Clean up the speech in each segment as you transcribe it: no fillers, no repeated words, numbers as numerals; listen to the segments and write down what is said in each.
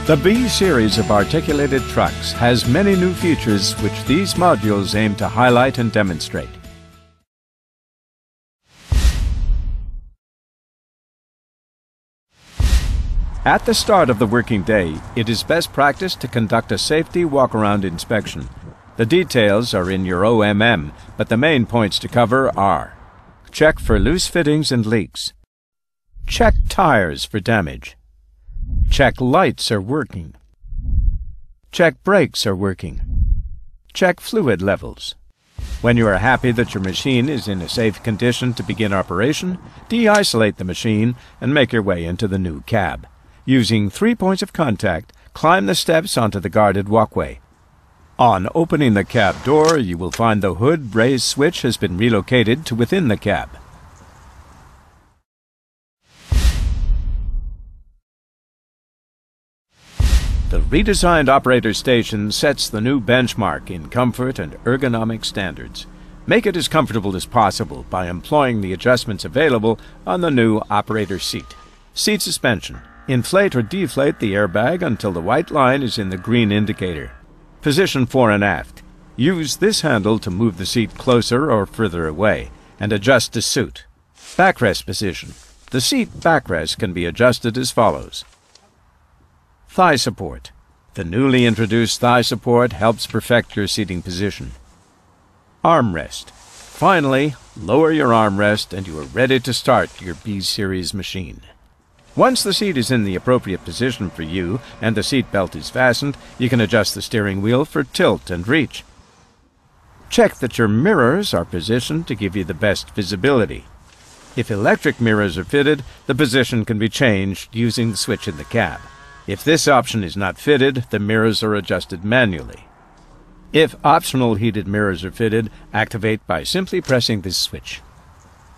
The B series of articulated trucks has many new features which these modules aim to highlight and demonstrate. At the start of the working day, it is best practice to conduct a safety walk-around inspection. The details are in your OMM, but the main points to cover are: check for loose fittings and leaks. Check tires for damage. Check lights are working. Check brakes are working. Check fluid levels. When you are happy that your machine is in a safe condition to begin operation, de-isolate the machine and make your way into the new cab. Using 3 points of contact, climb the steps onto the guarded walkway. On opening the cab door, you will find the hood raise switch has been relocated to within the cab. The redesigned operator station sets the new benchmark in comfort and ergonomic standards. Make it as comfortable as possible by employing the adjustments available on the new operator seat. Seat suspension. Inflate or deflate the airbag until the white line is in the green indicator. Position fore and aft. Use this handle to move the seat closer or further away and adjust to suit. Backrest position. The seat backrest can be adjusted as follows. Thigh support. The newly introduced thigh support helps perfect your seating position. Armrest. Finally, lower your armrest and you are ready to start your B-Series machine. Once the seat is in the appropriate position for you and the seat belt is fastened, you can adjust the steering wheel for tilt and reach. Check that your mirrors are positioned to give you the best visibility. If electric mirrors are fitted, the position can be changed using the switch in the cab. If this option is not fitted, the mirrors are adjusted manually. If optional heated mirrors are fitted, activate by simply pressing this switch.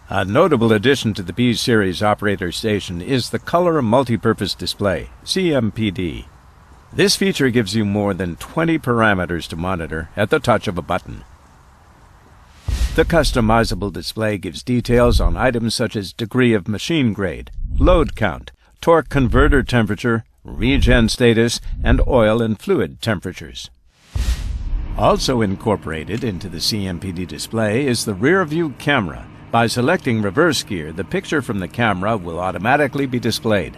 A notable addition to the B-Series operator station is the Color Multipurpose Display, CMPD. This feature gives you more than 20 parameters to monitor at the touch of a button. The customizable display gives details on items such as degree of machine grade, load count, torque converter temperature, regen status, and oil and fluid temperatures. Also incorporated into the CMPD display is the rear view camera. By selecting reverse gear, the picture from the camera will automatically be displayed.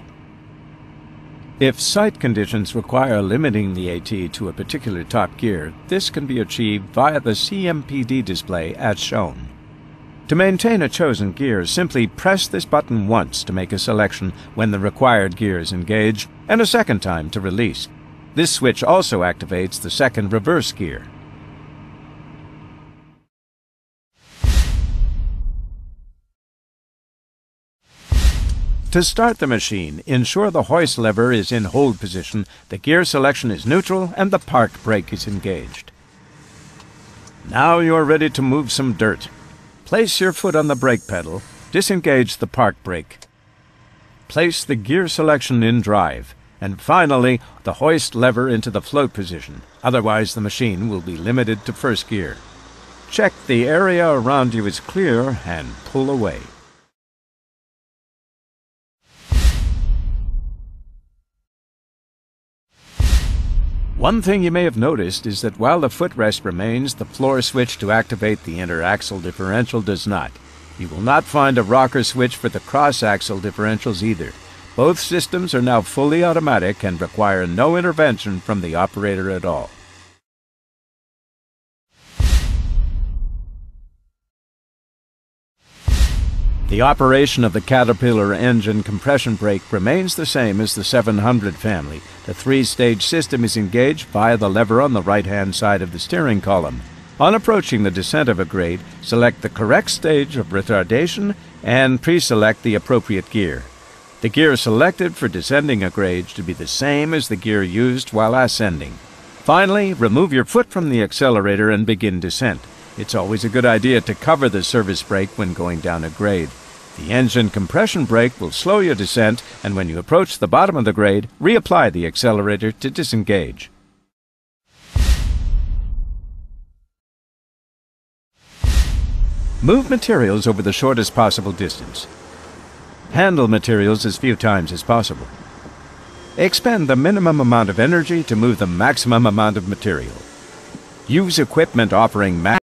If site conditions require limiting the AT to a particular top gear, this can be achieved via the CMPD display as shown. To maintain a chosen gear, simply press this button once to make a selection when the required gear is engaged, and a second time to release. This switch also activates the second reverse gear. To start the machine, ensure the hoist lever is in hold position, the gear selection is neutral, and the park brake is engaged. Now you are ready to move some dirt. Place your foot on the brake pedal, disengage the park brake. Place the gear selection in drive, and finally the hoist lever into the float position, otherwise the machine will be limited to first gear. Check the area around you is clear and pull away. One thing you may have noticed is that while the footrest remains, the floor switch to activate the interaxle differential does not. You will not find a rocker switch for the cross-axle differentials either. Both systems are now fully automatic and require no intervention from the operator at all. The operation of the Caterpillar engine compression brake remains the same as the 700 family. The three-stage system is engaged via the lever on the right-hand side of the steering column. On approaching the descent of a grade, select the correct stage of retardation and pre-select the appropriate gear. The gear selected for descending a grade should be the same as the gear used while ascending. Finally, remove your foot from the accelerator and begin descent. It's always a good idea to cover the service brake when going down a grade. The engine compression brake will slow your descent, and when you approach the bottom of the grade, reapply the accelerator to disengage. Move materials over the shortest possible distance. Handle materials as few times as possible. Expend the minimum amount of energy to move the maximum amount of material. Use equipment offering